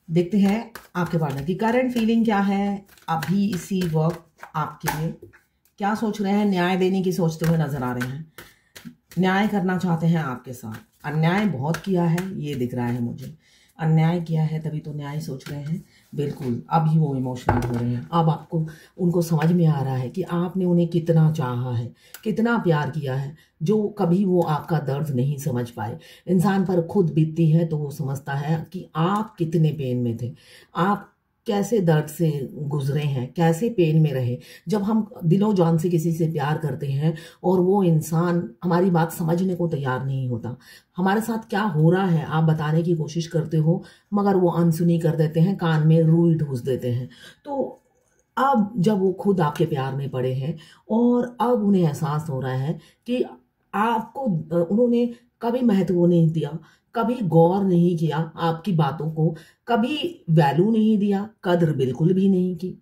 देखते हैं आपके पार्टनर की करंट फीलिंग क्या है अभी इसी वक्त आपके लिए। क्या सोच रहे हैं? न्याय देने की सोचते हुए नजर आ रहे हैं, न्याय करना चाहते हैं आपके साथ। अन्याय बहुत किया है ये दिख रहा है मुझे, अन्याय किया है तभी तो न्याय सोच रहे हैं। बिल्कुल अभी वो इमोशनल हो रहे हैं। अब आपको उनको समझ में आ रहा है कि आपने उन्हें कितना चाहा है, कितना प्यार किया है, जो कभी वो आपका दर्द नहीं समझ पाए। इंसान पर खुद बीतती है तो वो समझता है कि आप कितने पेन में थे, आप कैसे दर्द से गुजरे हैं, कैसे पेन में रहे। जब हम दिलो जान से किसी से प्यार करते हैं और वो इंसान हमारी बात समझने को तैयार नहीं होता, हमारे साथ क्या हो रहा है आप बताने की कोशिश करते हो मगर वो अनसुनी कर देते हैं, कान में रुई ठूस देते हैं। तो अब जब वो खुद आपके प्यार में पड़े हैं और अब उन्हें एहसास हो रहा है कि आपको उन्होंने कभी महत्व नहीं दिया, कभी गौर नहीं किया आपकी बातों को, कभी वैल्यू नहीं दिया, कद्र बिल्कुल भी नहीं की।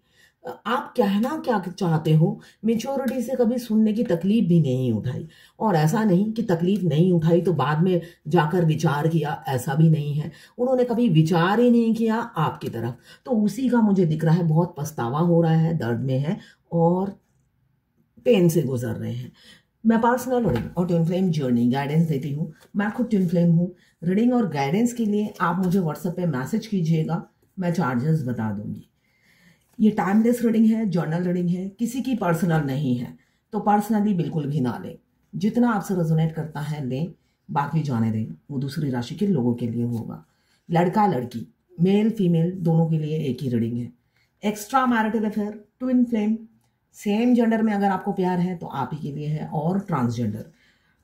आप कहना क्या चाहते हो मेच्योरिटी से कभी सुनने की तकलीफ भी नहीं उठाई। और ऐसा नहीं कि तकलीफ नहीं उठाई तो बाद में जाकर विचार किया, ऐसा भी नहीं है। उन्होंने कभी विचार ही नहीं किया आपकी तरफ। तो उसी का मुझे दिख रहा है, बहुत पछतावा हो रहा है, दर्द में है और पेन से गुजर रहे हैं। मैं पर्सनल रीडिंग और ट्विन फ्लेम जर्नी गाइडेंस देती हूँ। मैं खुद ट्विन फ्लेम हूँ। रीडिंग और गाइडेंस के लिए आप मुझे व्हाट्सएप पे मैसेज कीजिएगा, मैं चार्जेस बता दूंगी। ये टाइमलेस रीडिंग है, जर्नल रीडिंग है, किसी की पर्सनल नहीं है, तो पर्सनली बिल्कुल भी ना लें। जितना आपसे रेजोनेट करता है लें, बाकी जाने दें, वो दूसरी राशि के लोगों के लिए होगा। लड़का लड़की, मेल फीमेल दोनों के लिए एक ही रीडिंग है। Extra marital affair, twin flame, same gender में अगर आपको प्यार है तो आप ही के लिए है। और transgender,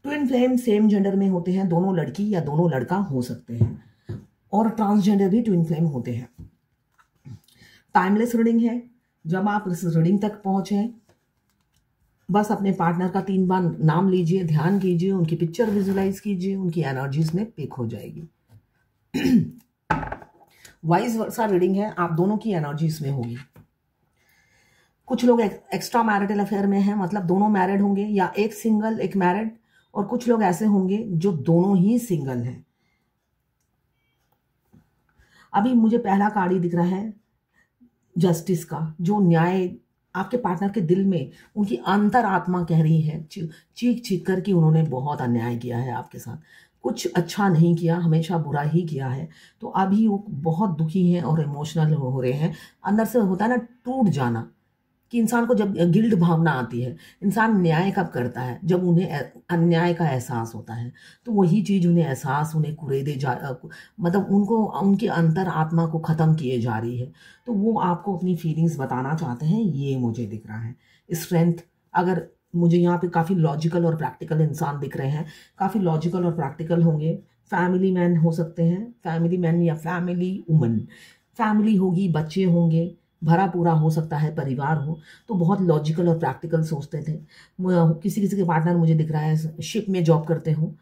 twin flame same gender में होते हैं, दोनों लड़की या दोनों लड़का हो सकते हैं, और ट्रांसजेंडर भी ट्विन फ्लेम होते हैं। टाइमलेस रीडिंग है। जब आप इस रीडिंग तक पहुंचे बस अपने पार्टनर का 3 बार नाम लीजिए, ध्यान कीजिए, उनकी पिक्चर विजुलाइज कीजिए, उनकी एनर्जीज में पिक हो जाएगी। वाइस वर्सा रीडिंग है, आप दोनों की एनर्जीज में होगी। कुछ लोग एक्स्ट्रा मैरिटल अफेयर में हैं, मतलब दोनों मैरिड होंगे या एक सिंगल एक मैरिड, और कुछ लोग ऐसे होंगे जो दोनों ही सिंगल हैं। अभी मुझे पहला कार्ड ही दिख रहा है जस्टिस का, जो न्याय आपके पार्टनर के दिल में, उनकी अंतर आत्मा कह रही है चीख चीख कर कि उन्होंने बहुत अन्याय किया है आपके साथ, कुछ अच्छा नहीं किया, हमेशा बुरा ही किया है। तो अभी वो बहुत दुखी हैं और इमोशनल हो रहे हैं। अंदर से होता है ना टूट जाना, कि इंसान को जब गिल्ट भावना आती है। इंसान न्याय कब करता है? जब उन्हें अन्याय का एहसास होता है। तो वही चीज उन्हें एहसास, उन्हें कुरेदे मतलब उनको उनके अंतर आत्मा को खत्म किए जा रही है। तो वो आपको अपनी फीलिंग्स बताना चाहते हैं, ये मुझे दिख रहा है। स्ट्रेंथ, अगर मुझे यहाँ पे काफी लॉजिकल और प्रैक्टिकल इंसान दिख रहे हैं, काफी लॉजिकल और प्रैक्टिकल होंगे। फैमिली मैन हो सकते हैं, फैमिली मैन या फैमिली वुमन, फैमिली होगी, बच्चे होंगे, भरा पूरा हो सकता है परिवार हो। तो बहुत लॉजिकल और प्रैक्टिकल सोचते थे। किसी किसी के पार्टनर मुझे दिख रहा है शिप में जॉब करते हो,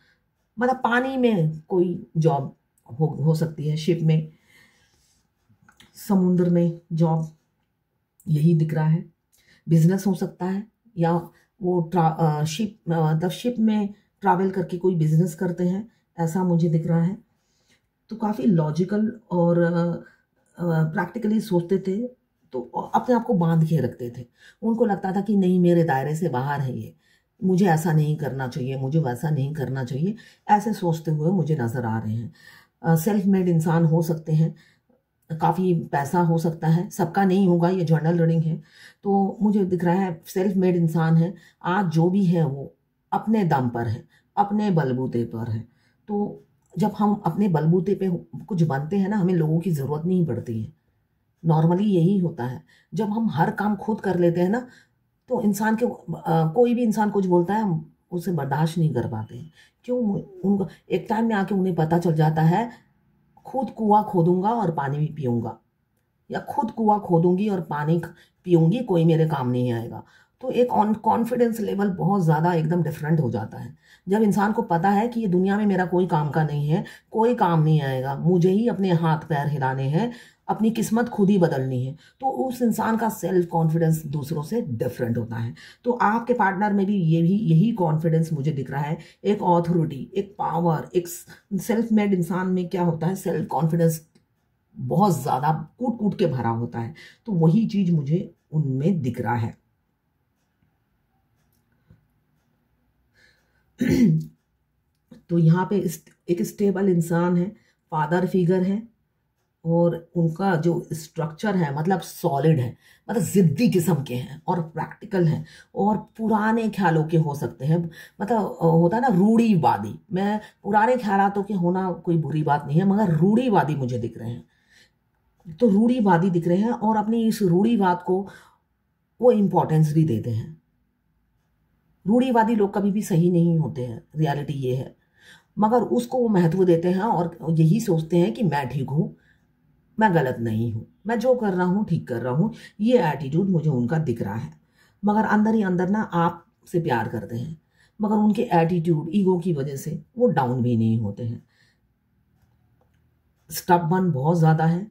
मतलब पानी में कोई जॉब हो सकती है, शिप में, समुद्र में जॉब, यही दिख रहा है। बिजनेस हो सकता है, या वो शिप मतलब शिप में ट्रैवल करके कोई बिजनेस करते हैं, ऐसा मुझे दिख रहा है। तो काफ़ी लॉजिकल और प्रैक्टिकली सोचते थे, तो अपने आप को बांध के रखते थे। उनको लगता था कि नहीं, मेरे दायरे से बाहर है ये, मुझे ऐसा नहीं करना चाहिए, मुझे वैसा नहीं करना चाहिए, ऐसे सोचते हुए मुझे नज़र आ रहे हैं। सेल्फ मेड इंसान हो सकते हैं, काफ़ी पैसा हो सकता है, सबका नहीं होगा, ये जर्नल रीडिंग है। तो मुझे दिख रहा है सेल्फ मेड इंसान है। आज जो भी है वो अपने दम पर है, अपने बलबूते पर है। तो जब हम अपने बलबूते पे कुछ बनते हैं ना, हमें लोगों की ज़रूरत नहीं पड़ती है। नॉर्मली यही होता है, जब हम हर काम खुद कर लेते हैं ना, तो इंसान के कोई भी इंसान कुछ बोलता है हम उसे बर्दाश्त नहीं कर पाते हैं। क्यों? उनको एक टाइम में आके उन्हें पता चल जाता है, खुद कुआं खोदूंगा और पानी भी पीऊंगा, या खुद कुआं खोदूंगी और पानी पीऊंगी, कोई मेरे काम नहीं आएगा। तो एक कॉन्फिडेंस लेवल बहुत ज़्यादा एकदम डिफरेंट हो जाता है जब इंसान को पता है कि ये दुनिया में मेरा कोई काम का नहीं है, कोई काम नहीं आएगा, मुझे ही अपने हाथ पैर हिलाने हैं, अपनी किस्मत खुद ही बदलनी है। तो उस इंसान का सेल्फ कॉन्फिडेंस दूसरों से डिफरेंट होता है। तो आपके पार्टनर में भी यही कॉन्फिडेंस मुझे दिख रहा है। एक ऑथोरिटी, एक पावर, एक सेल्फ मेड इंसान में क्या होता है, सेल्फ कॉन्फिडेंस बहुत ज़्यादा कूट कूट के भरा होता है। तो वही चीज़ मुझे उनमें दिख रहा है। तो यहाँ पे एक स्टेबल इंसान है, फादर फिगर है, और उनका जो स्ट्रक्चर है मतलब सॉलिड है, मतलब जिद्दी किस्म के हैं और प्रैक्टिकल हैं और पुराने ख्यालों के हो सकते हैं। मतलब होता है ना रूढ़ीवादी, मैं पुराने ख्यालों के होना कोई बुरी बात नहीं है, मगर रूढ़ीवादी मुझे दिख रहे हैं। तो रूढ़ीवादी दिख रहे हैं और अपनी इस रूढ़ीवाद को वो इम्पोर्टेंस भी देते हैं। रूढ़ीवादी लोग कभी भी सही नहीं होते हैं, रियलिटी ये है, मगर उसको वो महत्व देते हैं और यही सोचते हैं कि मैं ठीक हूँ, मैं गलत नहीं हूँ, मैं जो कर रहा हूँ ठीक कर रहा हूँ। ये एटीट्यूड मुझे उनका दिख रहा है। मगर अंदर ही अंदर ना आपसे प्यार करते हैं, मगर उनके एटीट्यूड ईगो की वजह से वो डाउन भी नहीं होते हैं। स्टबर्न बहुत ज़्यादा है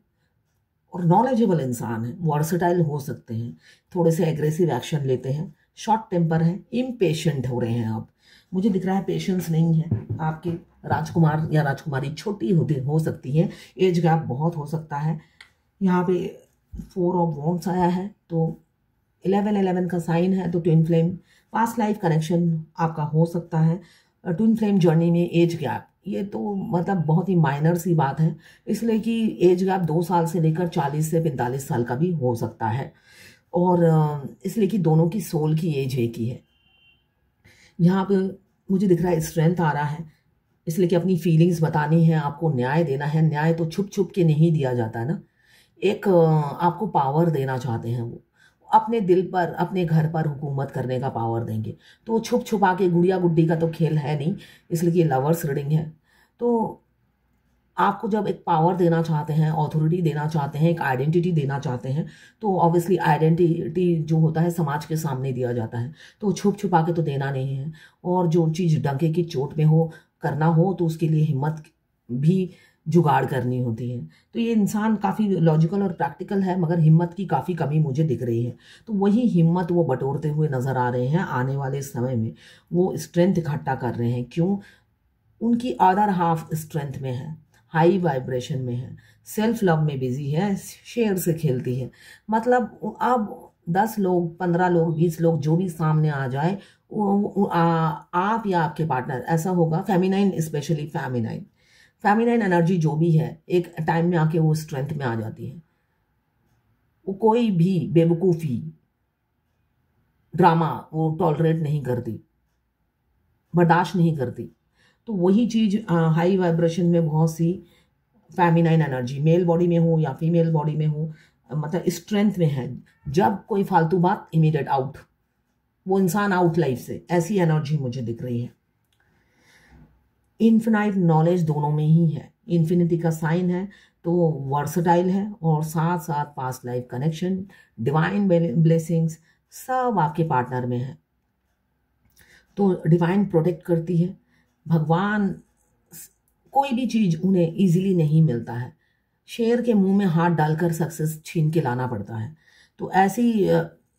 और नॉलेजेबल इंसान है, वर्सेटाइल हो सकते हैं, थोड़े से एग्रेसिव एक्शन लेते हैं, शॉर्ट टेम्पर है, इम्पेशेंट हो रहे हैं। अब मुझे दिख रहा है पेशेंस नहीं है आपके। राजकुमार या राजकुमारी छोटी हो सकती है, एज गैप बहुत हो सकता है। यहाँ पे 4 ऑफ वॉन्ड्स आया है, तो 11 का साइन है, तो twin flame past life connection आपका हो सकता है। ट्विन फ्लेम जर्नी में एज गैप, ये तो मतलब बहुत ही माइनर सी बात है, इसलिए कि एज गैप 2 साल से लेकर 40 से 45 साल का भी हो सकता है, और इसलिए कि दोनों की सोल की एज एक ही है। यहाँ पे मुझे दिख रहा है स्ट्रेंथ आ रहा है, इसलिए कि अपनी फीलिंग्स बतानी है, आपको न्याय देना है। न्याय तो छुप छुप के नहीं दिया जाता ना, एक आपको पावर देना चाहते हैं वो, अपने दिल पर अपने घर पर हुकूमत करने का पावर देंगे। तो छुप छुपा के गुड़िया गुड्डी का तो खेल है नहीं, इसलिए कि लवर्स रीडिंग है। तो आपको जब एक पावर देना चाहते हैं, ऑथोरिटी देना चाहते हैं, एक आइडेंटिटी देना चाहते हैं, तो ऑब्वियसली आइडेंटिटी जो होता है समाज के सामने दिया जाता है, तो छुप छुपा के तो देना नहीं है। और जो चीज़ डंके की चोट में हो, करना हो, तो उसके लिए हिम्मत भी जुगाड़ करनी होती है। तो ये इंसान काफ़ी लॉजिकल और प्रैक्टिकल है, मगर हिम्मत की काफ़ी कमी मुझे दिख रही है। तो वही हिम्मत वो बटोरते हुए नज़र आ रहे हैं। आने वाले समय में वो स्ट्रेंथ इकट्ठा कर रहे हैं। क्यों? उनकी अदर हाफ स्ट्रेंथ में है, हाई वाइब्रेशन में है, सेल्फ लव में बिजी है, शेयर से खेलती है। मतलब अब 10 लोग, 15 लोग, 20 लोग जो भी सामने आ जाए, आप या आपके पार्टनर, ऐसा होगा फेमिनाइन, स्पेशली फेमिनाइन एनर्जी जो भी है, एक टाइम में आके वो स्ट्रेंथ में आ जाती है। वो कोई भी बेवकूफ़ी, ड्रामा वो टॉलरेट नहीं करती, बर्दाश्त नहीं करती। तो वही चीज़ हाई वाइब्रेशन में बहुत सी फेमिनाइन एनर्जी मेल बॉडी में हो या फीमेल बॉडी में हो, मतलब स्ट्रेंथ में है। जब कोई फालतू बात, इमीडिएट आउट, वो इंसान आउट लाइफ से, ऐसी एनर्जी मुझे दिख रही है। इन्फिनाइट नॉलेज दोनों में ही है, इन्फिनिटी का साइन है, तो वर्सटाइल है, और साथ साथ past life connection, divine blessings सब आपके पार्टनर में है। तो डिवाइन प्रोटेक्ट करती है। भगवान, कोई भी चीज़ उन्हें इजीली नहीं मिलता है, शेर के मुंह में हाथ डालकर सक्सेस छीन के लाना पड़ता है। तो ऐसी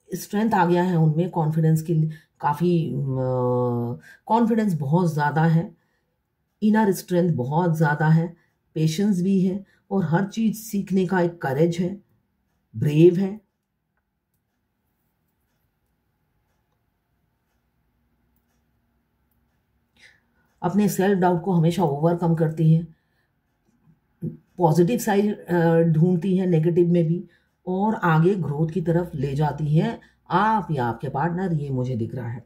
स्ट्रेंथ आ गया है उनमें, कॉन्फिडेंस की काफ़ी कॉन्फिडेंस बहुत ज़्यादा है, इनर स्ट्रेंथ बहुत ज़्यादा है, पेशेंस भी है, और हर चीज़ सीखने का एक करेज है, ब्रेव है। अपने सेल्फ डाउट को हमेशा ओवरकम करती है, पॉजिटिव साइड ढूंढती है नेगेटिव में भी, और आगे ग्रोथ की तरफ ले जाती है आप या आपके पार्टनर। ये मुझे दिख रहा है।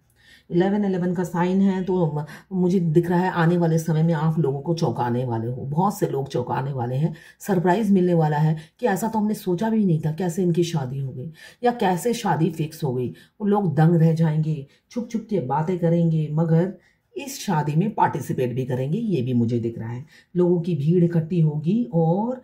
11 का साइन है, तो मुझे दिख रहा है आने वाले समय में आप लोगों को चौंकाने वाले हो, बहुत से लोग चौंकाने वाले हैं। सरप्राइज मिलने वाला है कि ऐसा तो हमने सोचा भी नहीं था, कैसे इनकी शादी हो गई या कैसे शादी फिक्स हो गई। वो लोग दंग रह जाएंगे, छुप छुप के बातें करेंगे, मगर इस शादी में पार्टिसिपेट भी करेंगे। ये भी मुझे दिख रहा है। लोगों की भीड़ इकट्ठी होगी और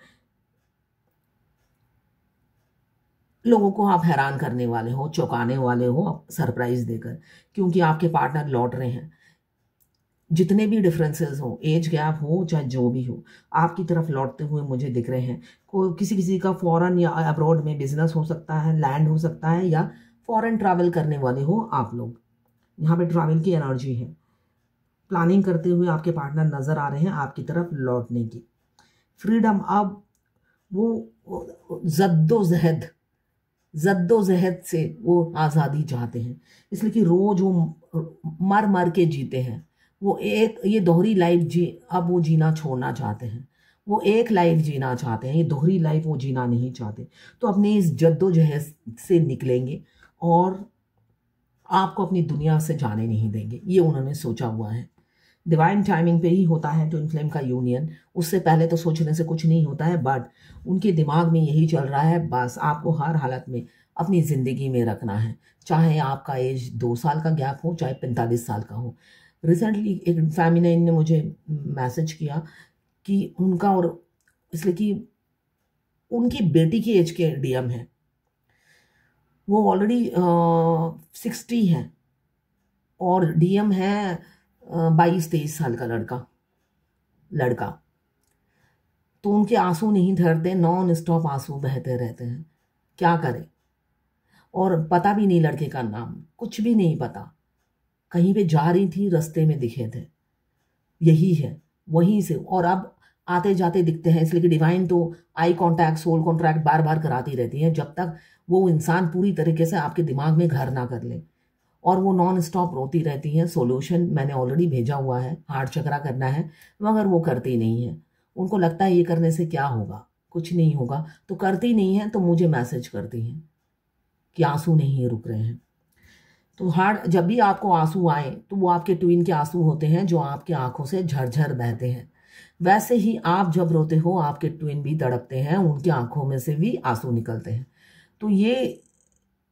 लोगों को आप हैरान करने वाले हो, चौंकाने वाले हो सरप्राइज देकर, क्योंकि आपके पार्टनर लौट रहे हैं। जितने भी डिफरेंसेस हो, एज गैप हो चाहे जो भी हो, आपकी तरफ लौटते हुए मुझे दिख रहे हैं। कोई किसी का फॉरेन या अब्रॉड में बिजनेस हो सकता है, लैंड हो सकता है, या फॉरेन ट्रैवल करने वाले हो आप लोग। यहाँ पे ट्रैवल की एनर्जी है। प्लानिंग करते हुए आपके पार्टनर नजर आ रहे हैं आपकी तरफ लौटने की। फ्रीडम, अब वो जद्दोजहद से वो आज़ादी चाहते हैं, इसलिए कि रोज वो मर मर के जीते हैं। वो एक ये दोहरी लाइफ अब वो जीना छोड़ना चाहते हैं। वो एक लाइफ जीना चाहते हैं, ये दोहरी लाइफ वो जीना नहीं चाहते। तो अपनी इस जद्दोजहद से निकलेंगे और आपको अपनी दुनिया से जाने नहीं देंगे, ये उन्होंने सोचा हुआ है। डिवाइन टाइमिंग पे ही होता है ट्विन फ्लेम का यूनियन, उससे पहले तो सोचने से कुछ नहीं होता है। बट उनके दिमाग में यही चल रहा है, बस आपको हर हालत में अपनी ज़िंदगी में रखना है, चाहे आपका एज 2 साल का गैप हो, चाहे 45 साल का हो। रिसेंटली एक फेमिनाइन ने मुझे मैसेज किया कि उनका, और इसलिए कि उनकी बेटी की एज के डीएम है, वो ऑलरेडी 60 है और डीएम है 22-23 साल का लड़का। तो उनके आंसू नहीं ठहरते, नॉन स्टॉप आंसू बहते रहते हैं। क्या करें? और पता भी नहीं लड़के का नाम, कुछ भी नहीं पता। कहीं पे जा रही थी, रास्ते में दिखे थे, यही है वहीं से। और अब आते जाते दिखते हैं, इसलिए कि डिवाइन तो आई कांटेक्ट, सोल कॉन्ट्रैक्ट बार बार कराती रहती है, जब तक वो इंसान पूरी तरीके से आपके दिमाग में घर ना कर ले। और वो नॉन स्टॉप रोती रहती हैं। सोल्यूशन मैंने ऑलरेडी भेजा हुआ है, हार्ट चक्रा करना है, मगर वो करती नहीं है। उनको लगता है ये करने से क्या होगा, कुछ नहीं होगा, तो करती नहीं है। तो मुझे मैसेज करती हैं कि आंसू नहीं रुक रहे हैं। तो हार्ट, जब भी आपको आंसू आए तो वो आपके ट्विन के आंसू होते हैं जो आपकी आंखों से झरझर बहते हैं। वैसे ही आप जब रोते हो, आपके ट्विन भी तड़पते हैं, उनकी आंखों में से भी आंसू निकलते हैं। तो ये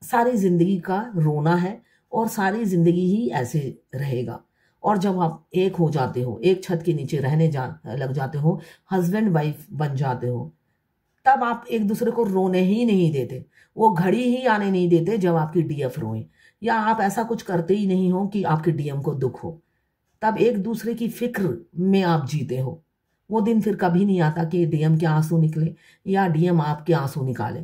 सारी जिंदगी का रोना है और सारी जिंदगी ही ऐसे रहेगा। और जब आप एक हो जाते हो, एक छत के नीचे रहने लग जाते हो, हस्बैंड वाइफ बन जाते हो, तब आप एक दूसरे को रोने ही नहीं देते। वो घड़ी ही आने नहीं देते जब आपकी डीएफ रोए, या आप ऐसा कुछ करते ही नहीं हो कि आपके डीएम को दुख हो। तब एक दूसरे की फिक्र में आप जीते हो। वो दिन फिर कभी नहीं आता कि डीएम के आंसू निकले या डीएम आपके आंसू निकाले।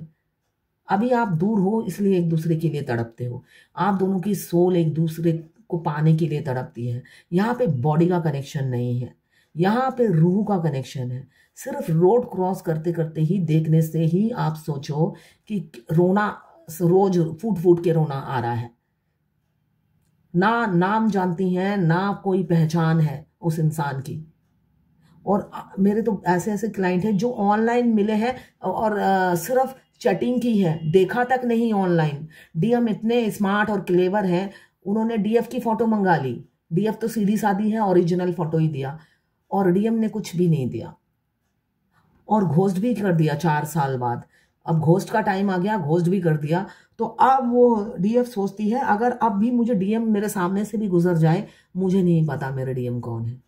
अभी आप दूर हो, इसलिए एक दूसरे के लिए तड़पते हो। आप दोनों की सोल एक दूसरे को पाने के लिए तड़पती है। यहाँ पे बॉडी का कनेक्शन नहीं है, यहाँ पे रूह का कनेक्शन है। सिर्फ रोड क्रॉस करते करते ही, देखने से ही आप सोचो कि रोना, रोज फूट फूट के रोना आ रहा है। ना नाम जानती हैं, ना कोई पहचान है उस इंसान की। और मेरे तो ऐसे ऐसे क्लाइंट हैं जो ऑनलाइन मिले हैं और सिर्फ चैटिंग की है, देखा तक नहीं ऑनलाइन। डीएम इतने स्मार्ट और क्लेवर हैं, उन्होंने डीएफ की फोटो मंगा ली। डीएफ तो सीधी सादी है, ओरिजिनल फोटो ही दिया, और डीएम ने कुछ भी नहीं दिया और घोस्ट भी कर दिया 4 साल बाद। अब घोस्ट का टाइम आ गया, घोस्ट भी कर दिया। तो अब वो डीएफ सोचती है, अगर अब भी मुझे डीएम मेरे सामने से भी गुजर जाए, मुझे नहीं पता मेरे डीएम कौन है।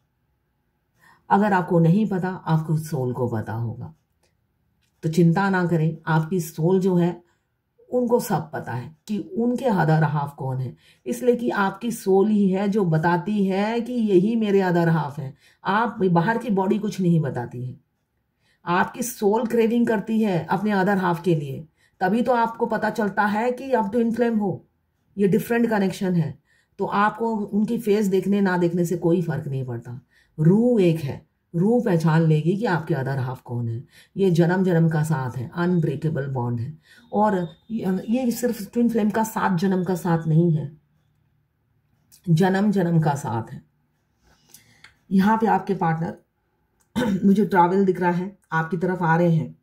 अगर आपको नहीं पता, आपको सोल को पता होगा। तो चिंता ना करें, आपकी सोल जो है उनको सब पता है कि उनके अदर हाफ कौन है। इसलिए कि आपकी सोल ही है जो बताती है कि यही मेरे अदर हाफ है। आप बाहर की बॉडी कुछ नहीं बताती है। आपकी सोल क्रेविंग करती है अपने अदर हाफ के लिए, तभी तो आपको पता चलता है कि आप ट्विन फ्लेम हो। ये डिफरेंट कनेक्शन है। तो आपको उनकी फेस देखने ना देखने से कोई फर्क नहीं पड़ता। रूह एक है, रूह पहचान लेगी कि आपके अदर हाफ कौन है। ये जन्म जन्म का साथ है, अनब्रेकेबल बॉन्ड है। और ये सिर्फ ट्विन फ्लेम का 7 जन्म का साथ नहीं है, जन्म जन्म का साथ है। यहाँ पे आपके पार्टनर मुझे ट्रैवल दिख रहा है, आपकी तरफ आ रहे हैं,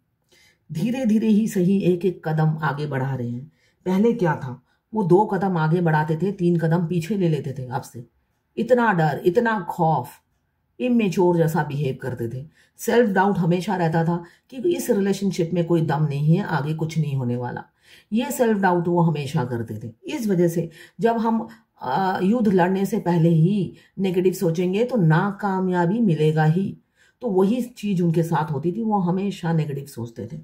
धीरे धीरे ही सही एक एक कदम आगे बढ़ा रहे हैं। पहले क्या था, वो 2 कदम आगे बढ़ाते थे, 3 कदम पीछे ले लेते थे आपसे। इतना डर, इतना खौफ, इमेच्योर जैसा बिहेव करते थे। सेल्फ डाउट हमेशा रहता था कि इस रिलेशनशिप में कोई दम नहीं है, आगे कुछ नहीं होने वाला। ये सेल्फ डाउट वो हमेशा करते थे। इस वजह से जब हम युद्ध लड़ने से पहले ही नेगेटिव सोचेंगे तो नाकामयाबी मिलेगा ही। तो वही चीज उनके साथ होती थी, वो हमेशा नेगेटिव सोचते थे।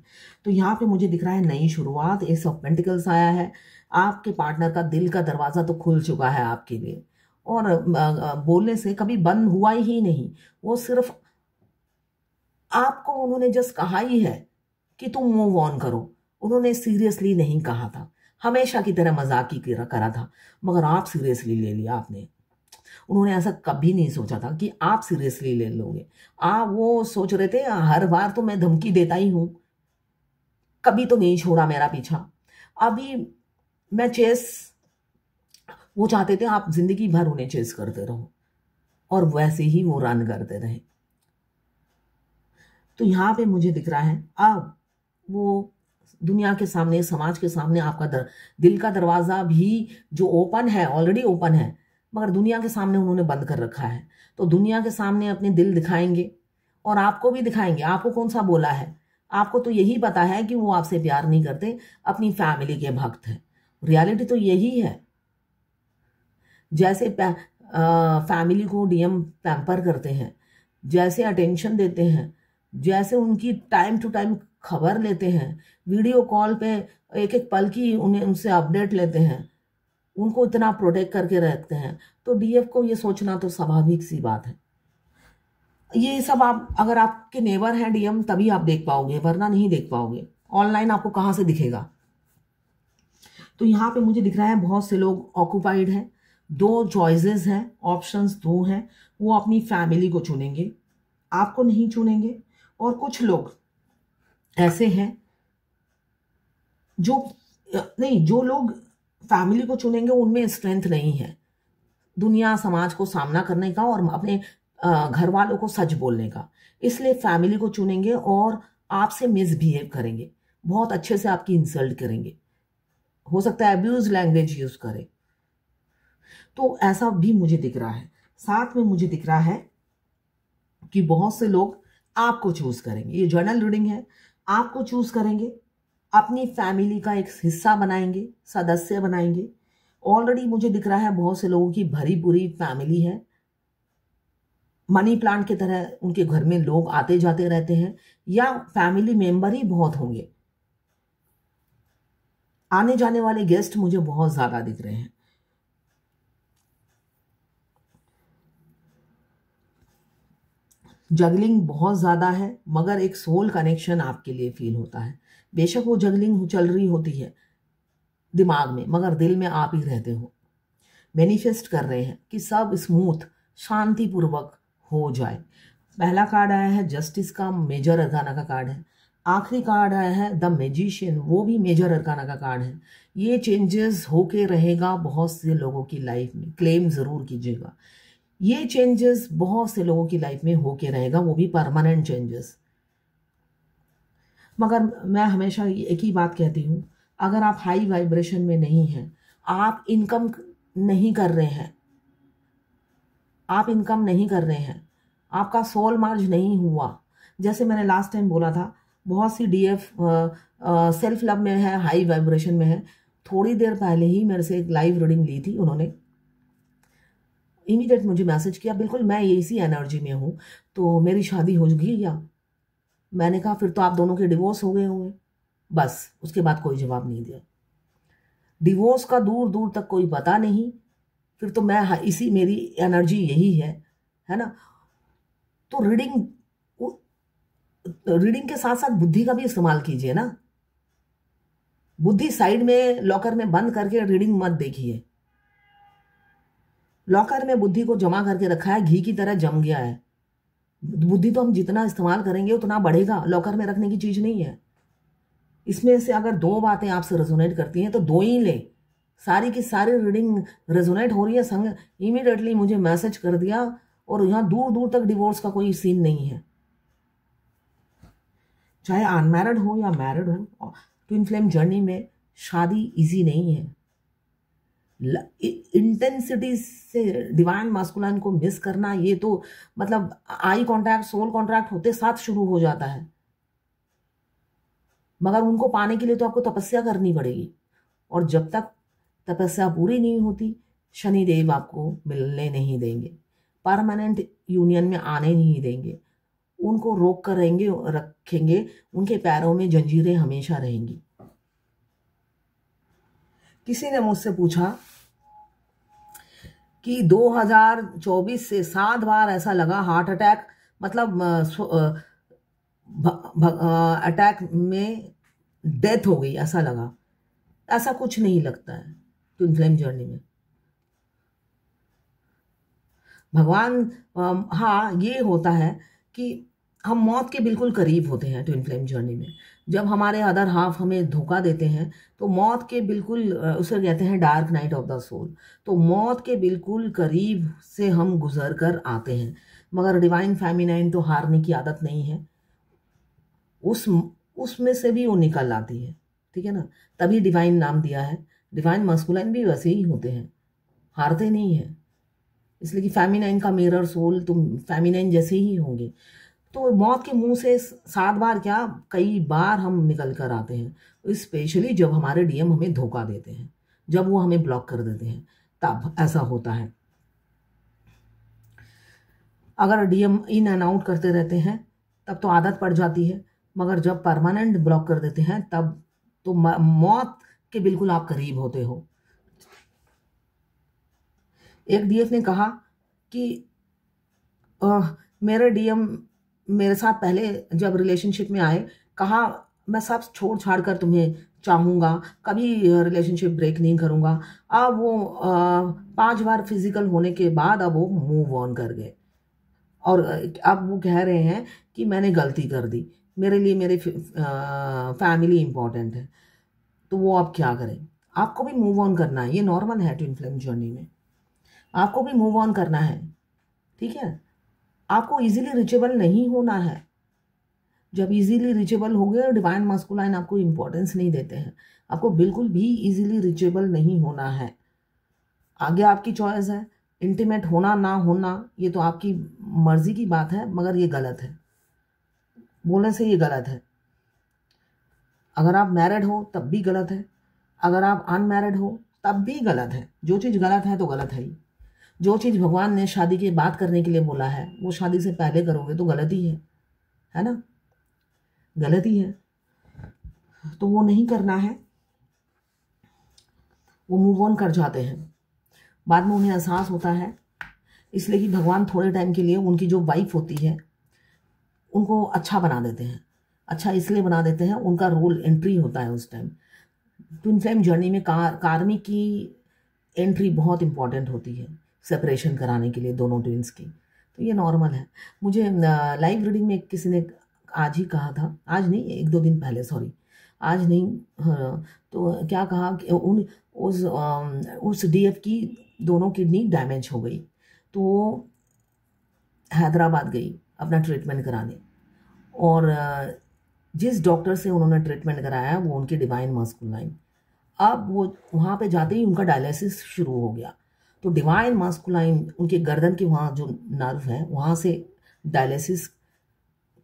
तो यहाँ पे मुझे दिख रहा है नई शुरुआत, एस ऑफ पेंटिकल्स आया है। आपके पार्टनर का दिल का दरवाजा तो खुल चुका है आपके लिए, और बोलने से कभी बंद हुआ ही नहीं। वो सिर्फ आपको उन्होंने जस्ट कहा ही है कि तुम मूव ऑन करो। उन्होंने सीरियसली नहीं कहा था, हमेशा की तरह मजाक ही करा था, मगर आप सीरियसली ले लिया आपने। उन्होंने ऐसा कभी नहीं सोचा था कि आप सीरियसली ले लोगे। आप वो सोच रहे थे हर बार तो मैं धमकी देता ही हूँ, कभी तो नहीं छोड़ा मेरा पीछा। अभी मैं चेस, वो चाहते थे आप जिंदगी भर उन्हें चेस करते रहो, और वैसे ही वो रन करते रहे। तो यहाँ पे मुझे दिख रहा है अब वो दुनिया के सामने, समाज के सामने आपका दिल का दरवाजा भी जो ओपन है, ऑलरेडी ओपन है, मगर दुनिया के सामने उन्होंने बंद कर रखा है। तो दुनिया के सामने अपने दिल दिखाएंगे और आपको भी दिखाएंगे। आपको कौन सा बोला है? आपको तो यही पता है कि वो आपसे प्यार नहीं करते, अपनी फैमिली के भक्त हैं। रियलिटी तो यही है। जैसे फैमिली को डीएम पैम्पर करते हैं, जैसे अटेंशन देते हैं, जैसे उनकी टाइम टू टाइम खबर लेते हैं, वीडियो कॉल पे एक एक पल की उनसे अपडेट लेते हैं, उनको इतना प्रोटेक्ट करके रखते हैं, तो डीएफ को ये सोचना तो स्वाभाविक सी बात है। ये सब आप, अगर आपके नेबर हैं डीएम, तभी आप देख पाओगे, वरना नहीं देख पाओगे। ऑनलाइन आपको कहाँ से दिखेगा? तो यहाँ पे मुझे दिख रहा है बहुत से लोग ऑक्यूपाइड हैं। दो चॉइसेस हैं, ऑप्शंस दो हैं। वो अपनी फैमिली को चुनेंगे, आपको नहीं चुनेंगे। और कुछ लोग ऐसे हैं जो नहीं, जो लोग फैमिली को चुनेंगे उनमें स्ट्रेंथ नहीं है दुनिया समाज को सामना करने का और अपने घर वालों को सच बोलने का, इसलिए फैमिली को चुनेंगे और आपसे मिसबिहेव करेंगे, बहुत अच्छे से आपकी इंसल्ट करेंगे, हो सकता है अब्यूज लैंग्वेज यूज करें। तो ऐसा भी मुझे दिख रहा है। साथ में मुझे दिख रहा है कि बहुत से लोग आपको चूज करेंगे। ये जर्नल रीडिंग है, आपको चूज करेंगे, अपनी फैमिली का एक हिस्सा बनाएंगे, सदस्य बनाएंगे। ऑलरेडी मुझे दिख रहा है बहुत से लोगों की भरी पूरी फैमिली है, मनी प्लांट की तरह उनके घर में लोग आते जाते रहते हैं, या फैमिली मेंबर ही बहुत होंगे। आने जाने वाले गेस्ट मुझे बहुत ज्यादा दिख रहे हैं। जगलिंग बहुत ज़्यादा है, मगर एक सोल कनेक्शन आपके लिए फील होता है। बेशक वो जगलिंग चल रही होती है दिमाग में, मगर दिल में आप ही रहते हो। मैनिफेस्ट कर रहे हैं कि सब स्मूथ, शांतिपूर्वक हो जाए। पहला कार्ड आया है जस्टिस का, मेजर अरकाना का कार्ड है। आखिरी कार्ड आया है द मैजिशियन, वो भी मेजर अरकाना का कार्ड है। ये चेंजेस होके रहेगा बहुत से लोगों की लाइफ में, क्लेम ज़रूर कीजिएगा। ये चेंजेस बहुत से लोगों की लाइफ में होके रहेगा, वो भी परमानेंट चेंजेस। मगर मैं हमेशा एक ही बात कहती हूँ, अगर आप हाई वाइब्रेशन में नहीं हैं, आप इनकम नहीं कर रहे हैं, आप इनकम नहीं कर रहे हैं, आपका सोल मर्ज नहीं हुआ, जैसे मैंने लास्ट टाइम बोला था, बहुत सी डीएफ सेल्फ लव में है, हाई वाइब्रेशन में है। थोड़ी देर पहले ही मेरे से एक लाइव रीडिंग ली थी उन्होंने, इमीडिएट मुझे मैसेज किया, बिल्कुल मैं इसी एनर्जी में हूँ, तो मेरी शादी हो गई क्या? मैंने कहा फिर तो आप दोनों के डिवोर्स हो गए होंगे। बस उसके बाद कोई जवाब नहीं दिया। डिवोर्स का दूर दूर तक कोई पता नहीं, फिर तो मैं इसी, मेरी एनर्जी यही है ना। तो रीडिंग के साथ साथ बुद्धि का भी इस्तेमाल कीजिए ना। बुद्धि साइड में लॉकर में बंद करके रीडिंग मत देखिए। लॉकर में बुद्धि को जमा करके रखा है, घी की तरह जम गया है। बुद्धि तो हम जितना इस्तेमाल करेंगे उतना बढ़ेगा, लॉकर में रखने की चीज नहीं है। इसमें से अगर दो बातें आपसे रेजोनेट करती हैं तो दो ही ले। सारी की सारी रीडिंग रेजोनेट हो रही है संग, इमीडिएटली मुझे मैसेज कर दिया। और यहाँ दूर दूर तक डिवोर्स का कोई सीन नहीं है, चाहे अनमैरिड हो या मैरिड हो। ट्विन फ्लेम जर्नी में शादी इजी नहीं है। इंटेंसिटी से डिवाइन मास्कुलाइन को मिस करना, ये तो मतलब आई कांटेक्ट, सोल कांटेक्ट होते साथ शुरू हो जाता है, मगर उनको पाने के लिए तो आपको तपस्या करनी पड़ेगी। और जब तक तपस्या पूरी नहीं होती, शनिदेव आपको मिलने नहीं देंगे, परमानेंट यूनियन में आने नहीं देंगे, उनको रोक कर रखेंगे, उनके पैरों में जंजीरें हमेशा रहेंगी। किसी ने मुझसे पूछा कि 2024 से 7 बार ऐसा लगा हार्ट अटैक, मतलब अटैक में डेथ हो गई, ऐसा लगा। ऐसा कुछ नहीं लगता है ट्विन फ्लेम जर्नी में। भगवान, हाँ ये होता है कि हम मौत के बिल्कुल करीब होते हैं ट्विन फ्लेम जर्नी में, जब हमारे अदर हाफ हमें धोखा देते हैं तो मौत के बिल्कुल उसे कहते हैं dark night of the soul. तो मौत के बिल्कुल करीब से हम गुजर कर आते हैं, मगर डिवाइन फेमिनाइन तो हारने की आदत नहीं है, उसमें से भी वो निकल आती है, ठीक है ना। तभी डिवाइन नाम दिया है। डिवाइन मस्कुलाइन भी वैसे ही होते हैं, हारते नहीं हैं, इसलिए कि फेमिनाइन का मिरर सोल तो फेमिनाइन जैसे ही होंगे। तो मौत के मुंह से 7 बार क्या, कई बार हम निकल कर आते हैं, स्पेशली जब हमारे डीएम हमें धोखा देते हैं, जब वो हमें ब्लॉक कर देते हैं, तब ऐसा होता है। अगर डीएम इन एंड आउट करते रहते हैं तब तो आदत पड़ जाती है, मगर जब परमानेंट ब्लॉक कर देते हैं तब तो मौत के बिल्कुल आप करीब होते हो। एक डीएफ ने कहा कि मेरे डीएम मेरे साथ पहले जब रिलेशनशिप में आए, कहा मैं सब छोड़ छाड़ कर तुम्हें चाहूँगा, कभी रिलेशनशिप ब्रेक नहीं करूँगा। अब वो 5 बार फिजिकल होने के बाद अब वो मूव ऑन कर गए, और अब वो कह रहे हैं कि मैंने गलती कर दी, मेरे लिए मेरी फैमिली इंपॉर्टेंट है। तो वो अब क्या करें? आपको भी मूव ऑन करना है, ये नॉर्मल है ट्विन फ्लेम जर्नी में, आपको भी मूव ऑन करना है, ठीक है। आपको इजीली रिचेबल नहीं होना है। जब इजीली रिचेबल हो गए, डिवाइन मस्कुलाइन आपको इंपॉर्टेंस नहीं देते हैं, आपको बिल्कुल भी इजीली रिचेबल नहीं होना है। आगे आपकी चॉइस है, इंटीमेट होना ना होना ये तो आपकी मर्जी की बात है, मगर ये गलत है, बोलने से ये गलत है। अगर आप मैरिड हो तब भी गलत है, अगर आप अनमैरिड हो तब भी गलत है। जो चीज़ गलत है तो गलत है ही। जो चीज़ भगवान ने शादी की बात करने के लिए बोला है वो शादी से पहले करोगे तो गलत ही है ना, गलत ही है। तो वो नहीं करना है, वो मूव ऑन कर जाते हैं, बाद में उन्हें एहसास होता है। इसलिए कि भगवान थोड़े टाइम के लिए उनकी जो वाइफ होती है उनको अच्छा बना देते हैं। अच्छा इसलिए बना देते हैं, उनका रोल एंट्री होता है उस टाइम। ट्विन फ्लेम जर्नी में कार्मिक की एंट्री बहुत इंपॉर्टेंट होती है, सेपरेशन कराने के लिए दोनों ट्विन्स की। तो ये नॉर्मल है। मुझे लाइव रीडिंग में किसी ने आज ही कहा था, आज नहीं 1-2 दिन पहले, सॉरी आज नहीं, हाँ, तो क्या कहा कि उस डीएफ की दोनों किडनी डैमेज हो गई, तो वो हैदराबाद गई अपना ट्रीटमेंट कराने, और जिस डॉक्टर से उन्होंने ट्रीटमेंट कराया वो उनकी डिवाइन मस्कुलाइन। अब वो वहाँ पे जाते ही उनका डायलिसिस शुरू हो गया। तो डिवाइन मस्कुलाइन उनके गर्दन के वहाँ जो नर्व है वहाँ से डायलिसिस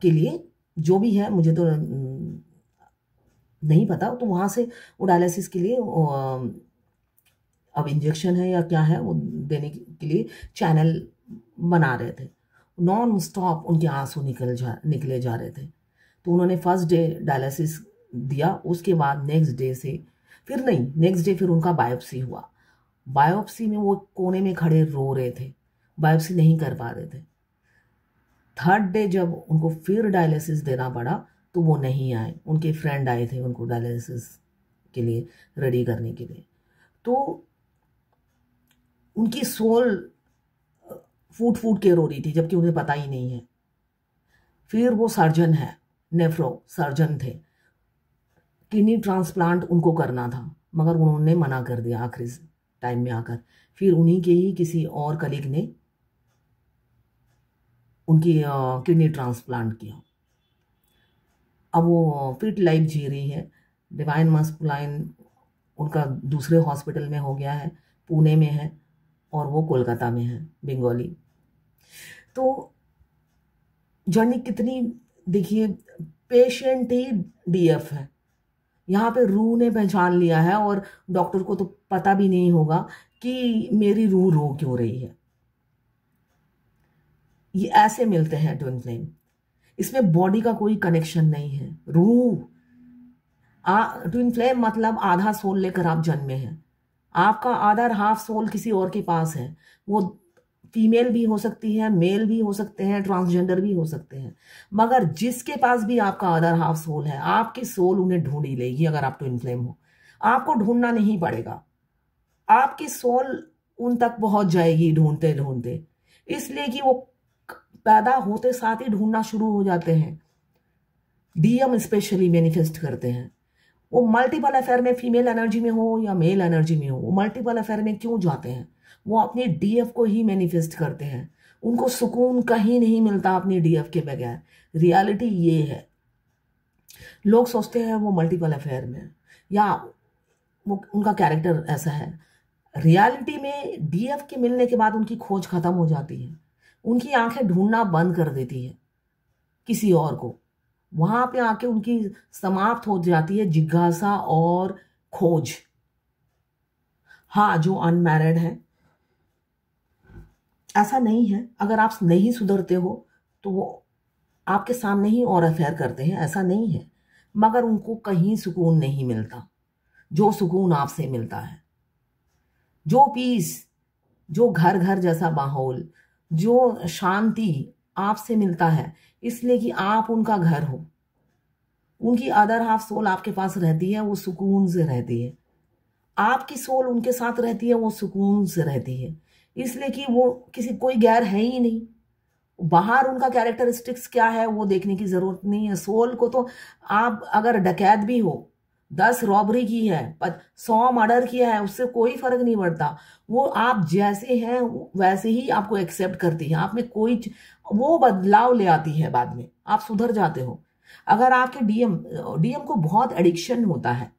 के लिए, जो भी है मुझे तो नहीं पता, तो वहाँ से वो डायलिसिस के लिए अब इंजेक्शन है या क्या है वो देने के लिए चैनल बना रहे थे। नॉन स्टॉप उनके आंसू निकले जा रहे थे। तो उन्होंने फर्स्ट डे डायलिसिस दिया, उसके बाद नेक्स्ट डे फिर उनका बायोप्सी हुआ। बायोप्सी में वो कोने में खड़े रो रहे थे, बायोप्सी नहीं कर पा रहे थे। थर्ड डे जब उनको फिर डायलिसिस देना पड़ा तो वो नहीं आए, उनके फ्रेंड आए थे उनको डायलिसिस के लिए रेडी करने के लिए। तो उनकी सोल फूट फूट के रो रही थी, जबकि उन्हें पता ही नहीं है। फिर वो सर्जन है, नेफ्रो सर्जन थे, किडनी ट्रांसप्लांट उनको करना था, मगर उन्होंने मना कर दिया आखिरी टाइम में आकर। फिर उन्हीं के ही किसी और कलीग ने उनकी किडनी ट्रांसप्लांट किया। अब वो फिट लाइफ जी रही है। डिवाइन मस्कुलाइन उनका दूसरे हॉस्पिटल में हो गया है, पुणे में है, और वो कोलकाता में है, बंगाली। तो जर्नी कितनी, देखिए पेशेंट ही डीएफ है, यहाँ पे रूह ने पहचान लिया है, और डॉक्टर को तो पता भी नहीं होगा कि मेरी रूह रो क्यों रही है। ये ऐसे मिलते हैं ट्विन फ्लेम, इसमें बॉडी का कोई कनेक्शन नहीं है। रूह ट्विन फ्लेम मतलब आधा सोल लेकर आप जन्मे हैं, आपका आधा हाफ सोल किसी और के पास है। वो फीमेल भी हो सकती है, मेल भी हो सकते हैं, ट्रांसजेंडर भी हो सकते हैं, मगर जिसके पास भी आपका अदर हाफ सोल है, आपकी सोल उन्हें ढूंढ ही लेगी। अगर आप ट्विन फ्लेम हो, आपको ढूंढना नहीं पड़ेगा, आपकी सोल उन तक पहुंच जाएगी ढूंढते ढूंढते। इसलिए कि वो पैदा होते साथ ही ढूंढना शुरू हो जाते हैं। डीएम स्पेशली मैनिफेस्ट करते हैं। वो मल्टीपल अफेयर में फीमेल एनर्जी में हो या मेल एनर्जी में हो, वो मल्टीपल अफेयर में क्यों जाते हैं? वो अपने डीएफ को ही मैनिफेस्ट करते हैं। उनको सुकून कहीं नहीं मिलता अपनी डीएफ के बगैर। रियलिटी ये है। लोग सोचते हैं वो मल्टीपल अफेयर में, या वो उनका कैरेक्टर ऐसा है। रियलिटी में डीएफ के मिलने के बाद उनकी खोज खत्म हो जाती है। उनकी आंखें ढूंढना बंद कर देती है किसी और को। वहां पे आके उनकी समाप्त हो जाती है जिज्ञासा और खोज। हाँ, जो अनमैरिड है, ऐसा नहीं है अगर आप नहीं सुधरते हो तो वो आपके सामने ही और अफेयर करते हैं, ऐसा नहीं है। मगर उनको कहीं सुकून नहीं मिलता जो सुकून आपसे मिलता है, जो पीस, जो घर घर जैसा माहौल, जो शांति आपसे मिलता है, इसलिए कि आप उनका घर हो। उनकी अदर हाफ सोल आपके पास रहती है, वो सुकून से रहती है। आपकी सोल उनके साथ रहती है, वो सुकून से रहती है, इसलिए कि वो कोई गैर है ही नहीं। बाहर उनका कैरेक्टरिस्टिक्स क्या है वो देखने की जरूरत नहीं है। सोल को तो आप अगर डकैत भी हो, 10 रॉबरी की है, 100 मर्डर किया है, उससे कोई फर्क नहीं पड़ता। वो आप जैसे हैं वैसे ही आपको एक्सेप्ट करती है। आप में कोई वो बदलाव ले आती है, बाद में आप सुधर जाते हो। अगर आपके डीएम को बहुत एडिक्शन होता है,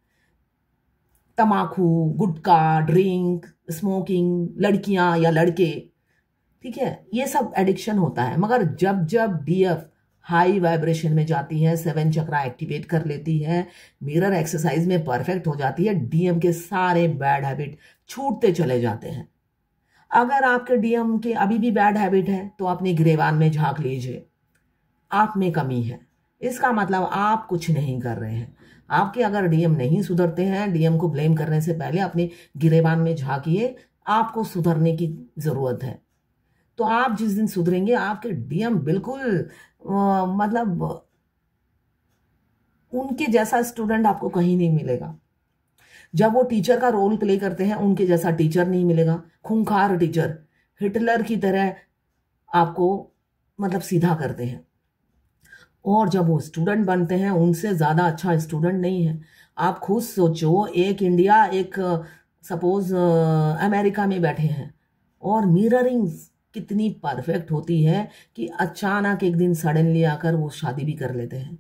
तमाकू, गुटखा, ड्रिंक, स्मोकिंग, लड़कियां या लड़के, ठीक है, ये सब एडिक्शन होता है। मगर जब जब डीएफ हाई वाइब्रेशन में जाती है, 7 चक्रा एक्टिवेट कर लेती है, मिरर एक्सरसाइज में परफेक्ट हो जाती है, डीएम के सारे बैड हैबिट छूटते चले जाते हैं। अगर आपके डीएम के अभी भी बैड हैबिट है तो अपने गिरेबान में झांक लीजिए, आप में कमी है। इसका मतलब आप कुछ नहीं कर रहे हैं। आपके अगर डीएम नहीं सुधरते हैं, डीएम को ब्लेम करने से पहले अपने गिरेबान में झांकिए, आपको सुधरने की जरूरत है। तो आप जिस दिन सुधरेंगे, आपके डीएम बिल्कुल मतलब उनके जैसा स्टूडेंट आपको कहीं नहीं मिलेगा। जब वो टीचर का रोल प्ले करते हैं, उनके जैसा टीचर नहीं मिलेगा। खूंखार टीचर, हिटलर की तरह आपको मतलब सीधा करते हैं। और जब वो स्टूडेंट बनते हैं, उनसे ज़्यादा अच्छा स्टूडेंट नहीं है। आप खुद सोचो, एक इंडिया, एक सपोज अमेरिका में बैठे हैं, और मिररिंग कितनी परफेक्ट होती है कि अचानक एक दिन सडनली आकर वो शादी भी कर लेते हैं।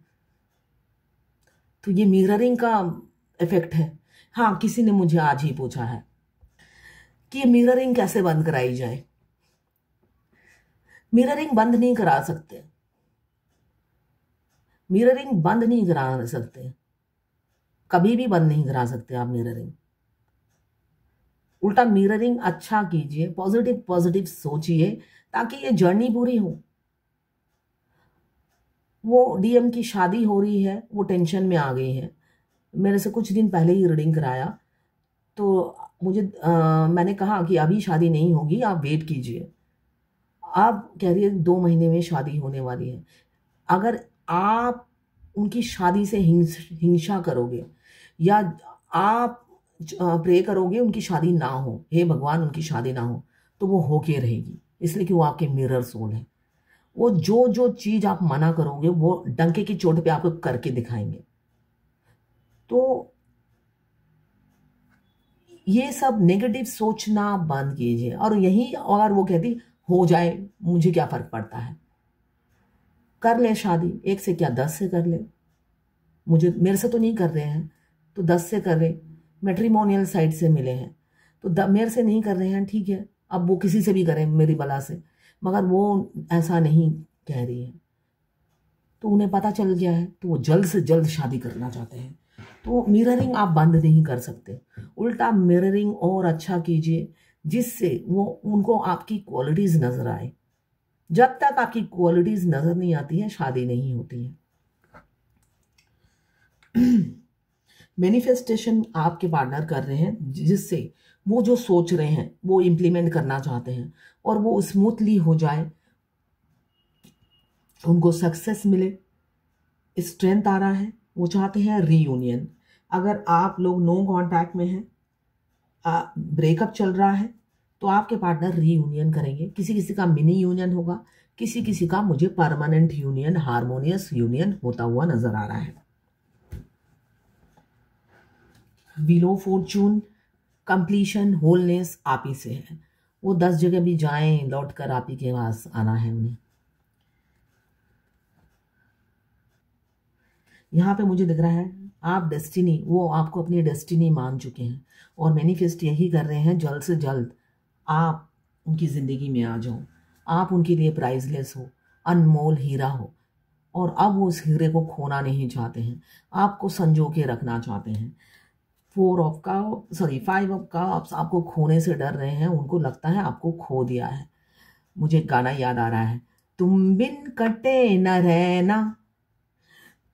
तो ये मिररिंग का इफेक्ट है। हाँ, किसी ने मुझे आज ही पूछा है कि मिररिंग कैसे बंद कराई जाए। मिररिंग बंद नहीं करा सकते, मिररिंग बंद नहीं करा सकते, कभी भी बंद नहीं करा सकते आप मिररिंग। उल्टा मिररिंग अच्छा कीजिए, पॉजिटिव पॉजिटिव सोचिए, ताकि ये जर्नी पूरी हो। वो डीएम की शादी हो रही है, वो टेंशन में आ गई है। मेरे से कुछ दिन पहले ही रीडिंग कराया, तो मुझे मैंने कहा कि अभी शादी नहीं होगी, आप वेट कीजिए। आप कह रही है 2 महीने में शादी होने वाली है। अगर आप उनकी शादी से हिंसा करोगे, या आप प्रे करोगे उनकी शादी ना हो, हे भगवान उनकी शादी ना हो, तो वो होके रहेगी, इसलिए कि वो आपके मिरर सोल है। वो जो जो चीज आप मना करोगे, वो डंके की चोट पे आपको करके दिखाएंगे। तो ये सब नेगेटिव सोचना बंद कीजिए। और यही अगर वो कहती हो जाए, मुझे क्या फर्क पड़ता है, कर ले शादी, 1 से क्या 10 से कर ले, मेरे से तो नहीं कर रहे हैं तो 10 से कर रहे। मैट्रिमोनियल साइट से मिले हैं तो मेरे से नहीं कर रहे हैं, ठीक है, अब वो किसी से भी करें मेरी बला से। मगर वो ऐसा नहीं कह रही है, तो उन्हें पता चल गया है, तो वो जल्द से जल्द शादी करना चाहते हैं। तो मिररिंग आप बंद नहीं कर सकते, उल्टा मिररिंग और अच्छा कीजिए, जिससे वो उनको आपकी क्वालिटीज नजर आए। जब तक आपकी क्वालिटीज नजर नहीं आती है, शादी नहीं होती है। मैनिफेस्टेशन आपके पार्टनर कर रहे हैं, जिससे वो जो सोच रहे हैं वो इम्प्लीमेंट करना चाहते हैं, और वो स्मूथली हो जाए, उनको सक्सेस मिले, स्ट्रेंथ आ रहा है, वो चाहते हैं रीयूनियन। अगर आप लोग नो कांटेक्ट में हैं, ब्रेकअप चल रहा है, तो आपके पार्टनर रीयूनियन करेंगे। किसी किसी का मिनी यूनियन होगा, किसी किसी का मुझे परमानेंट यूनियन, हार्मोनियस यूनियन होता हुआ नजर आ रहा है। Wheel of Fortune, completion, wholeness आप ही से है। वो 10 जगह भी जाएं, लौट कर आप ही के पास आना है उन्हें। यहाँ पे मुझे दिख रहा है आप डेस्टिनी, वो आपको अपनी डेस्टिनी मान चुके हैं और मैनिफेस्ट यही कर रहे हैं जल्द से जल्द आप उनकी ज़िंदगी में आ जाओ। आप उनके लिए प्राइसलेस हो, अनमोल हीरा हो, और अब वो उस हीरे को खोना नहीं चाहते हैं, आपको संजो के रखना चाहते हैं। 5 ऑफ कप्स आपको खोने से डर रहे हैं, उनको लगता है आपको खो दिया है। मुझे एक गाना याद आ रहा है, तुम बिन कटे न रहना,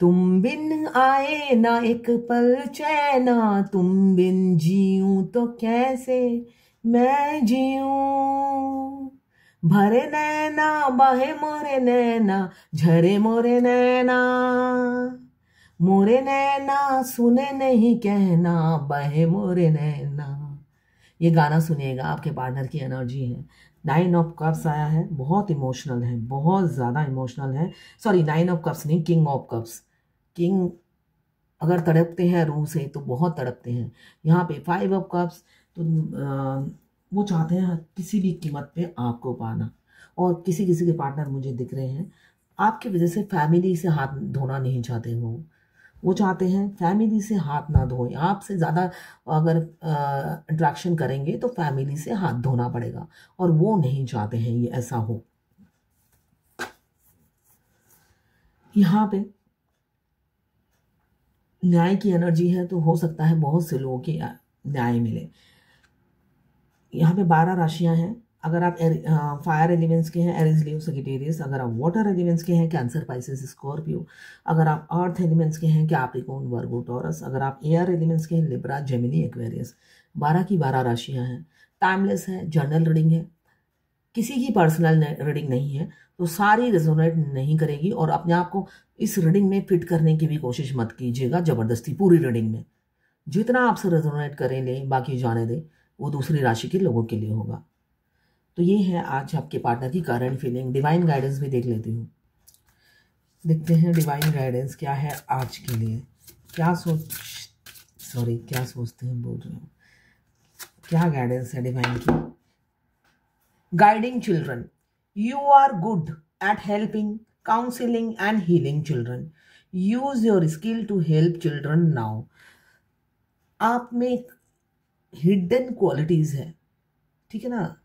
तुम बिन आए ना एक पल चैना, तुम बिन जीऊं तो कैसे मैं जीऊं, भरे नैना बहे मोरे नैना, झरे मोरे नैना, मोरे नैना सुने नहीं कहना, बहे मोरे नैना। ये गाना सुनिएगा, आपके पार्टनर की एनर्जी है। 9 ऑफ कप्स आया है, बहुत इमोशनल है, बहुत ज़्यादा इमोशनल है। सॉरी, 9 ऑफ कप्स नहीं, किंग ऑफ कप्स। किंग अगर तड़पते हैं रूह से तो बहुत तड़पते हैं। यहाँ पे 5 ऑफ कप्स, तो वो चाहते हैं किसी भी कीमत पे आपको पाना। और किसी किसी के पार्टनर मुझे दिख रहे हैं आपकी वजह से फैमिली से हाथ धोना नहीं चाहते वो चाहते हैं फैमिली से हाथ ना धोएं। आपसे ज़्यादा अगर इंट्रैक्शन करेंगे तो फैमिली से हाथ धोना पड़ेगा, और वो नहीं चाहते हैं ये ऐसा हो। यहाँ पे न्याय की एनर्जी है, तो हो सकता है बहुत से लोगों की न्याय मिले। यहाँ पे 12 राशियां हैं। अगर आप फायर एलिमेंट्स के हैं, एरीज, लियो, सजिटेरियस। अगर आप वाटर एलिमेंट्स के हैं, कैंसर, पाइसेस, स्कॉर्पियो। अगर आप अर्थ एलिमेंट्स के हैं, कैप्रिकॉर्न, वर्गो, टॉरस। अगर आप एयर एलिमेंट्स के हैं, लिब्रा, जेमिनी, एक्वेरियस। 12 की 12 राशियां हैं। टाइमलेस है, जर्नल रीडिंग है, किसी की पर्सनल रीडिंग नहीं है, तो सारी रेजोनेट नहीं करेगी। और अपने आप को इस रीडिंग में फिट करने की भी कोशिश मत कीजिएगा जबरदस्ती। पूरी रीडिंग में जितना आपसे रेजोनेट करें लें, बाकी जाने दें, वो दूसरी राशि के लोगों के लिए होगा। तो ये है आज आपके पार्टनर की करंट फीलिंग। डिवाइन गाइडेंस भी देख लेती हूँ। देखते हैं डिवाइन गाइडेंस क्या है आज के लिए। क्या सोचते हैं, बोल रहे हो, क्या गाइडेंस है डिवाइन की। Guiding children, you are good at helping, counselling and healing children. Use your skill to help children now. आप में हिडन क्वालिटीज है, ठीक है ना।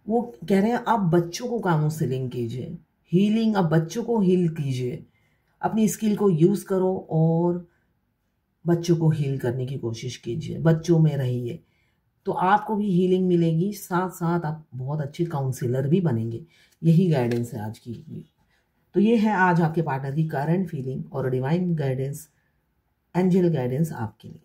वो कह रहे हैं आप बच्चों को काउंसलिंग कीजिए, हीलिंग, अब बच्चों को हील कीजिए, अपनी स्किल को यूज करो और बच्चों को हील करने की कोशिश कीजिए, बच्चों में रहिए, तो आपको भी हीलिंग मिलेगी, साथ साथ आप बहुत अच्छे काउंसलर भी बनेंगे। यही गाइडेंस है आज की। तो ये है आज आपके पार्टनर की करंट फीलिंग और डिवाइन गाइडेंस, एंजल गाइडेंस आपके लिए।